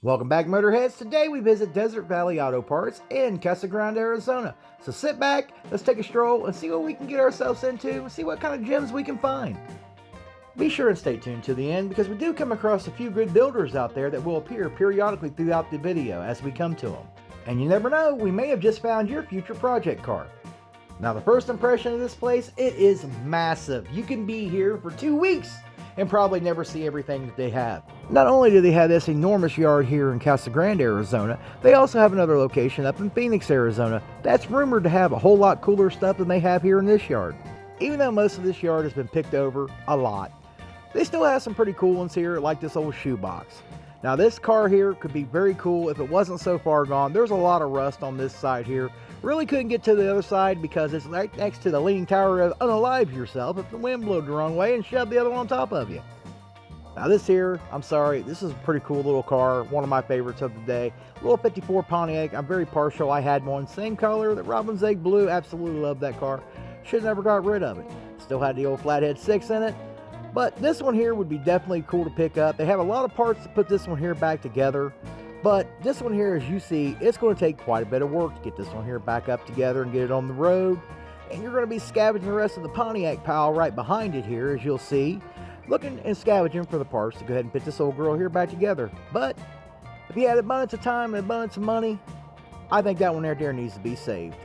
Welcome back, Motorheads. Today we visit Desert Valley Auto Parts in Casa Grande, Arizona. So sit back, let's take a stroll and see what we can get ourselves into and see what kind of gems we can find. Be sure and stay tuned to the end because we do come across a few good builders out there that will appear periodically throughout the video as we come to them. And you never know, we may have just found your future project car. Now the first impression of this place, it is massive. You can be here for 2 weeks and probably never see everything that they have. Not only do they have this enormous yard here in Casa Grande, Arizona, they also have another location up in Phoenix, Arizona that's rumored to have a whole lot cooler stuff than they have here in this yard. Even though most of this yard has been picked over a lot, they still have some pretty cool ones here, like this old shoebox. Now this car here could be very cool if it wasn't so far gone. There's a lot of rust on this side here. Really couldn't get to the other side because it's right next to the leaning tower of unalive yourself if the wind blowed the wrong way and shoved the other one on top of you. Now this here, I'm sorry, this is a pretty cool little car, one of my favorites of the day. Little 54 Pontiac, I'm very partial, I had one, same color, that Robin's Egg Blue, absolutely love that car. Should never got rid of it. Still had the old flathead 6 in it, but this one here would be definitely cool to pick up. They have a lot of parts to put this one here back together. But this one here, as you see, it's going to take quite a bit of work to get this one here back up together and get it on the road. And you're going to be scavenging the rest of the Pontiac pile right behind it here, as you'll see. Looking and scavenging for the parts to go ahead and put this old girl here back together. But if you had abundance of time and abundance of money, I think that one right there needs to be saved.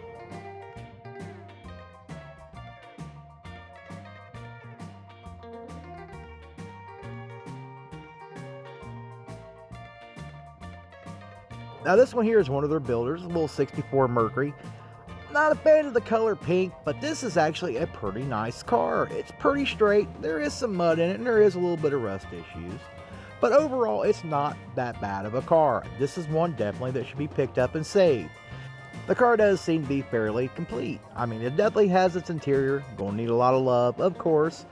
Now this one here is one of their builders, a little 64 Mercury. Not a fan of the color pink, but this is actually a pretty nice car. It's pretty straight, there is some mud in it, and there is a little bit of rust issues. But overall, it's not that bad of a car. This is one definitely that should be picked up and saved. The car does seem to be fairly complete. I mean, it definitely has its interior, gonna need a lot of love, of course.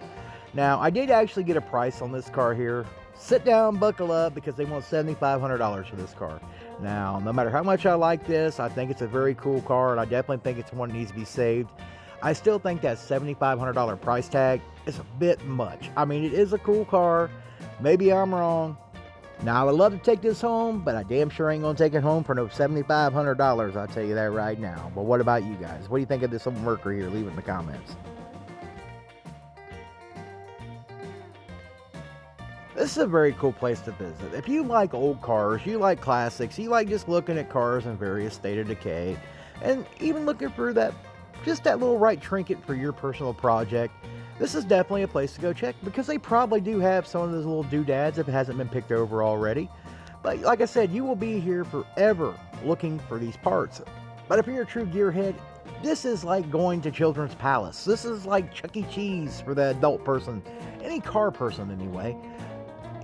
Now, I did actually get a price on this car here. Sit down, buckle up, because they want $7,500 for this car. Now, no matter how much I like this, I think it's a very cool car, and I definitely think it's one that needs to be saved. I still think that $7,500 price tag is a bit much. I mean, it is a cool car. Maybe I'm wrong. Now, I would love to take this home, but I damn sure ain't going to take it home for no $7,500. I'll tell you that right now. But what about you guys? What do you think of this old Mercury here? Leave it in the comments. This is a very cool place to visit. If you like old cars, you like classics, you like just looking at cars in various state of decay, and even looking for that, just that little right trinket for your personal project, this is definitely a place to go check because they probably do have some of those little doodads if it hasn't been picked over already. But like I said, you will be here forever looking for these parts. But if you're a true gearhead, this is like going to Children's Palace. This is like Chuck E. Cheese for the adult person, any car person anyway.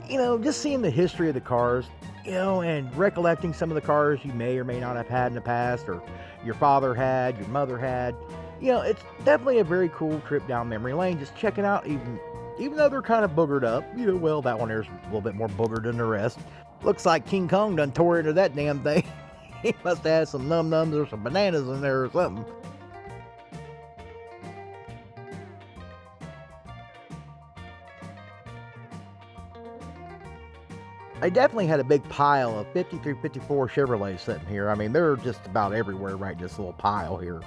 You know, just seeing the history of the cars, you know, and recollecting some of the cars you may or may not have had in the past, or your father had, your mother had, you know, it's definitely a very cool trip down memory lane, just checking out, even though they're kind of boogered up, you know, well, that one there's a little bit more boogered than the rest. Looks like King Kong done tore into that damn thing. He must have had some num-nums or some bananas in there or something. I definitely had a big pile of 50 through 54 Chevrolets sitting here. I mean, they're just about everywhere right in this little pile here.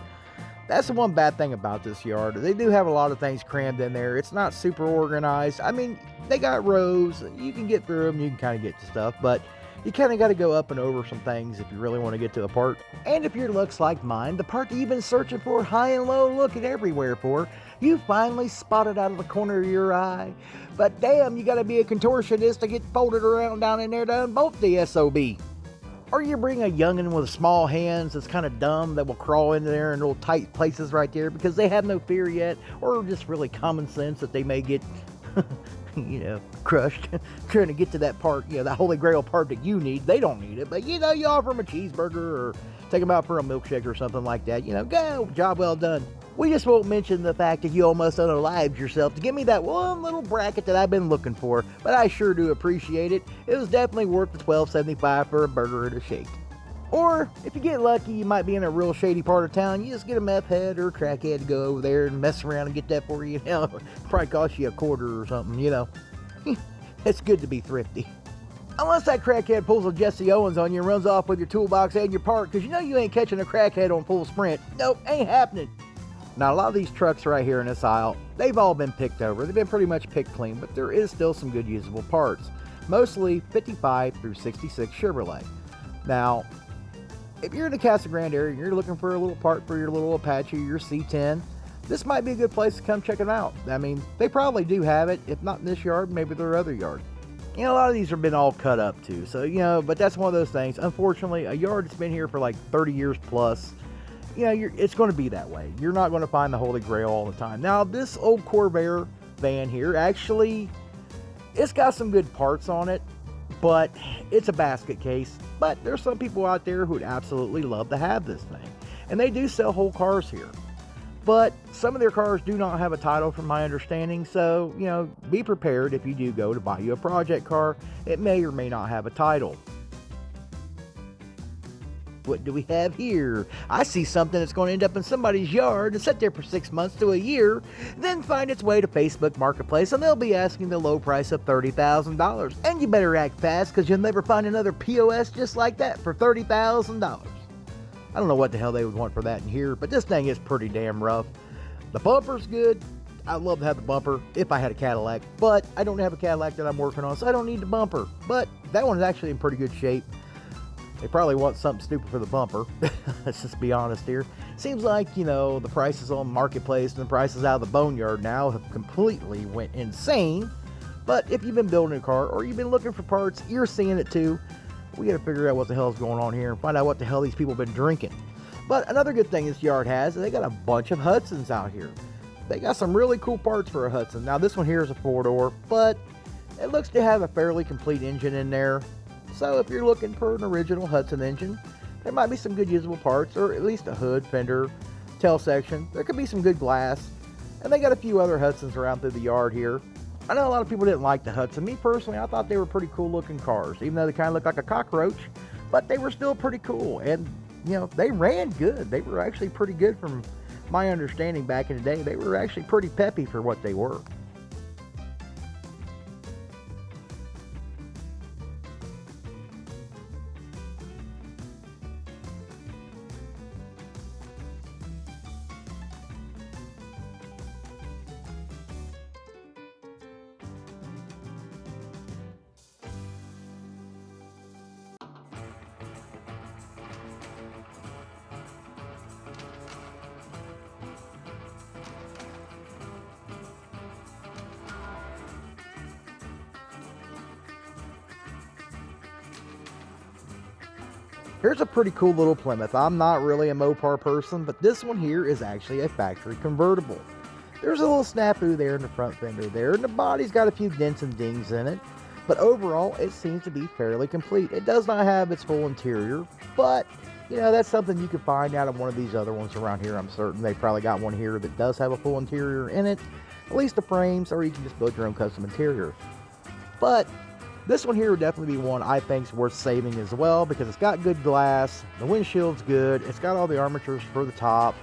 That's the one bad thing about this yard. They do have a lot of things crammed in there. It's not super organized. I mean, they got rows. You can get through them. You can kind of get to stuff. But you kind of got to go up and over some things if you really want to get to a part. And if your luck's like mine, the part that you've been searching for high and low, looking everywhere for, you finally spotted out of the corner of your eye. But damn, you got to be a contortionist to get folded around down in there to unbolt the SOB. Or you bring a youngin' with small hands that's kind of dumb that will crawl into there in little tight places right there because they have no fear yet, or just really common sense that they may get, you know, crushed trying to get to that part, you know, that holy grail part that you need. They don't need it, but you know, you offer them a cheeseburger or take them out for a milkshake or something like that. You know, go, job well done. We just won't mention the fact that you almost unalived yourself to give me that one little bracket that I've been looking for, but I sure do appreciate it. It was definitely worth the $12.75 for a burger and a shake. Or, if you get lucky, you might be in a real shady part of town, you just get a meth head or a crackhead to go over there and mess around and get that for you. You know, probably cost you a quarter or something, you know. It's good to be thrifty. Unless that crackhead pulls a Jesse Owens on you and runs off with your toolbox and your part, because you know you ain't catching a crackhead on full sprint. Nope, ain't happening. Now, a lot of these trucks right here in this aisle, they've all been picked over. They've been pretty much picked clean, but there is still some good usable parts. Mostly 55 through 66 Chevrolet. Now, if you're in the Casa Grande area and you're looking for a little part for your little Apache or your C10, this might be a good place to come check it out. I mean, they probably do have it. If not in this yard, maybe their other yard. You know, a lot of these have been all cut up too. So, you know, but that's one of those things. Unfortunately, a yard that's been here for like 30 years plus, you know, it's going to be that way. You're not going to find the Holy Grail all the time. Now, this old Corvair van here, actually, it's got some good parts on it, but it's a basket case. But there's some people out there who would absolutely love to have this thing. And they do sell whole cars here. But some of their cars do not have a title from my understanding, so, you know, be prepared if you do go to buy you a project car. It may or may not have a title. What do we have here? I see something that's going to end up in somebody's yard and sit there for 6 months to a year, then find its way to Facebook Marketplace, and they'll be asking the low price of $30,000. And you better act fast, because you'll never find another POS just like that for $30,000. I don't know what the hell they would want for that in here, but this thing is pretty damn rough. The bumper's good. I'd love to have the bumper if I had a Cadillac, but I don't have a Cadillac that I'm working on, so I don't need the bumper. But that one's actually in pretty good shape. They probably want something stupid for the bumper. Let's just be honest here. Seems like, you know, the prices on Marketplace and the prices out of the boneyard now have completely went insane. But if you've been building a car or you've been looking for parts, you're seeing it too. We got to figure out what the hell is going on here and find out what the hell these people have been drinking. But another good thing this yard has is they got a bunch of Hudsons out here. They got some really cool parts for a Hudson. Now this one here is a 4-door, but it looks to have a fairly complete engine in there. So if you're looking for an original Hudson engine, there might be some good usable parts, or at least a hood, fender, tail section. There could be some good glass. And they got a few other Hudsons around through the yard here. I know a lot of people didn't like the Hudson. Me personally, I thought they were pretty cool looking cars, even though they kind of look like a cockroach, but they were still pretty cool. And, you know, they ran good. They were actually pretty good from my understanding back in the day. They were actually pretty peppy for what they were. Here's a pretty cool little Plymouth. I'm not really a Mopar person, but this one here is actually a factory convertible. There's a little snafu there in the front fender there, and the body's got a few dents and dings in it. But overall, it seems to be fairly complete. It does not have its full interior, but, you know, that's something you could find out of one of these other ones around here. I'm certain they probably got one here that does have a full interior in it, at least the frames, or you can just build your own custom interior. But this one here would definitely be one I think is worth saving as well, because it's got good glass, the windshield's good, it's got all the armatures for the top,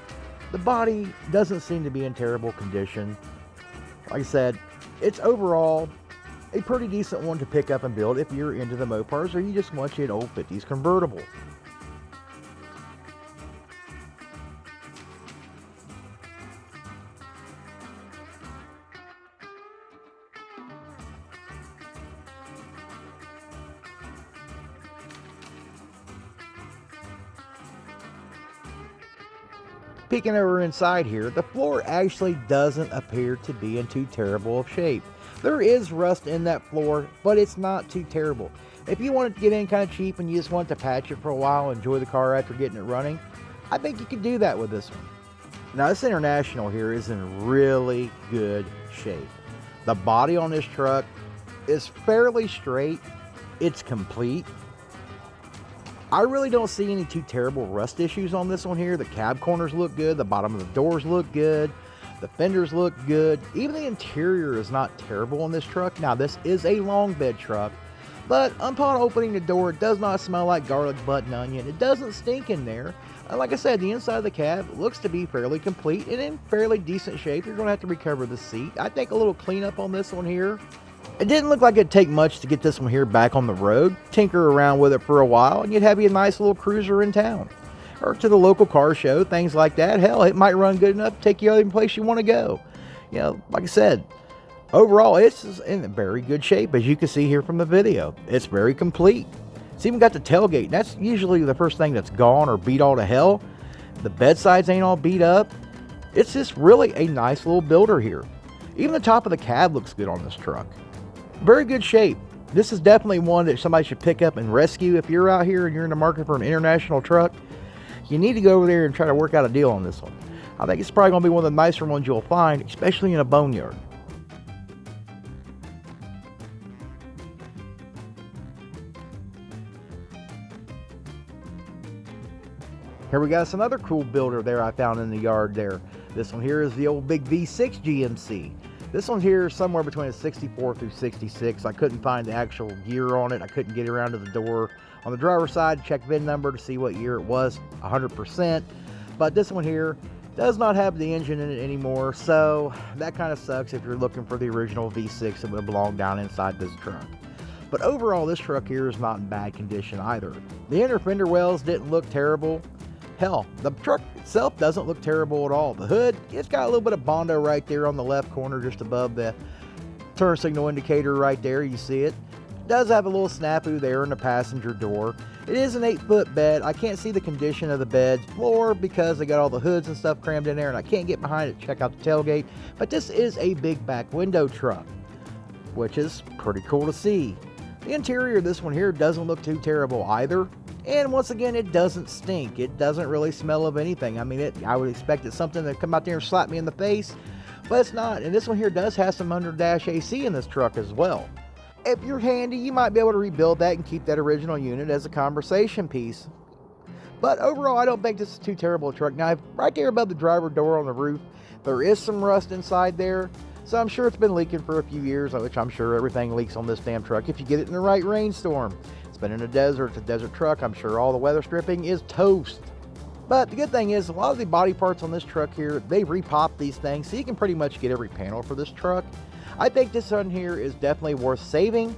the body doesn't seem to be in terrible condition. Like I said, it's overall a pretty decent one to pick up and build if you're into the Mopars or you just want you an old 50s convertible. Peeking over inside here, the floor actually doesn't appear to be in too terrible of shape. There is rust in that floor, but it's not too terrible. If you want to get in kind of cheap and you just want to patch it for a while and enjoy the car after getting it running, I think you can do that with this one. Now this International here is in really good shape. The body on this truck is fairly straight. It's complete. I really don't see any too terrible rust issues on this one here. The cab corners look good. The bottom of the doors look good. The fenders look good. Even the interior is not terrible on this truck. Now, this is a long bed truck, but upon opening the door, it does not smell like garlic, butt, and onion. It doesn't stink in there. And like I said, the inside of the cab looks to be fairly complete and in fairly decent shape. You're going to have to recover the seat. I think a little cleanup on this one here It didn't look like it'd take much to get this one here back on the road, tinker around with it for a while, and you'd have you a nice little cruiser in town. Or to the local car show, things like that. Hell, it might run good enough to take you any place you want to go. You know, like I said, overall, it's in very good shape, as you can see here from the video. It's very complete. It's even got the tailgate. That's usually the first thing that's gone or beat all to hell. The bedsides ain't all beat up. It's just really a nice little builder here. Even the top of the cab looks good on this truck. Very good shape. This is definitely one that somebody should pick up and rescue. If you're out here and you're in the market for an international truck, you need to go over there and try to work out a deal on this one. I think it's probably going to be one of the nicer ones you'll find, especially in a boneyard. Here we got another cool builder there I found in the yard there. This one here is the old big V6 GMC. This one here is somewhere between a 64 through 66. I couldn't find the actual year on it. I couldn't get around to the door. On the driver's side, check VIN number to see what year it was, 100%. But this one here does not have the engine in it anymore, so that kind of sucks if you're looking for the original V6 that would belong down inside this truck. But overall, this truck here is not in bad condition either. The inner fender wells didn't look terrible. Hell, the truck itself doesn't look terrible at all. The hood, it's got a little bit of Bondo right there on the left corner, just above the turn signal indicator right there. You see it. It does have a little snafu there in the passenger door. It is an 8-foot bed. I can't see the condition of the bed's floor because they got all the hoods and stuff crammed in there, and I can't get behind it to check out the tailgate. But this is a big back window truck, which is pretty cool to see. The interior of this one here doesn't look too terrible either. And once again, it doesn't stink. It doesn't really smell of anything. I mean, I would expect it's something to come out there and slap me in the face, but it's not. And this one here does have some under dash AC in this truck as well. If you're handy, you might be able to rebuild that and keep that original unit as a conversation piece. But overall, I don't think this is too terrible a truck. Now, right there above the driver door on the roof, there is some rust inside there. So I'm sure it's been leaking for a few years, which I'm sure everything leaks on this damn truck if you get it in the right rainstorm. It's been in the desert, it's a desert truck. I'm sure all the weather stripping is toast. But the good thing is, a lot of the body parts on this truck here, they repop these things, so you can pretty much get every panel for this truck. I think this one here is definitely worth saving.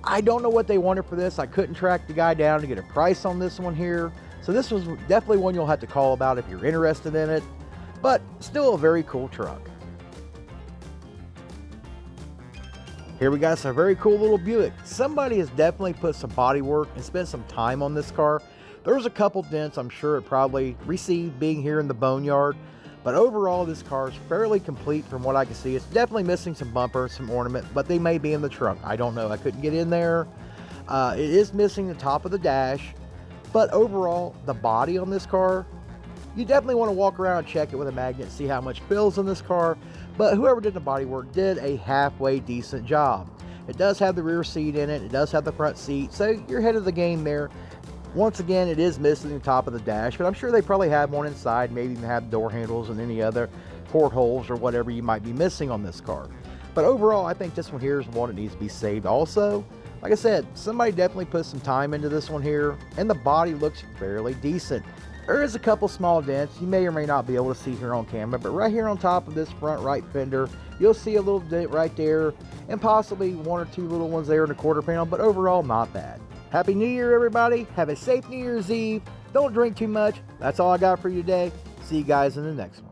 I don't know what they wanted for this. I couldn't track the guy down to get a price on this one here. So this was definitely one you'll have to call about if you're interested in it. But still a very cool truck. Here we got some very cool little Buick. Somebody has definitely put some body work and spent some time on this car. There's a couple dents I'm sure it probably received being here in the boneyard. But overall, this car is fairly complete from what I can see. It's definitely missing some bumper, some ornament, but they may be in the trunk. I don't know. I couldn't get in there. It is missing the top of the dash. But overall, the body on this car, you definitely want to walk around and check it with a magnet, see how much fills in this car. But whoever did the body work did a halfway decent job. It does have the rear seat in it. It does have the front seat. So you're ahead of the game there. Once again, it is missing the top of the dash, but I'm sure they probably have one inside, maybe even have door handles and any other portholes or whatever you might be missing on this car. But overall, I think this one here is one that needs to be saved also. Like I said, somebody definitely put some time into this one here, and the body looks fairly decent. There is a couple small dents you may or may not be able to see here on camera, but right here on top of this front right fender, you'll see a little dent right there, and possibly one or two little ones there in the quarter panel, but overall, not bad. Happy New Year, everybody. Have a safe New Year's Eve. Don't drink too much. That's all I got for you today. See you guys in the next one.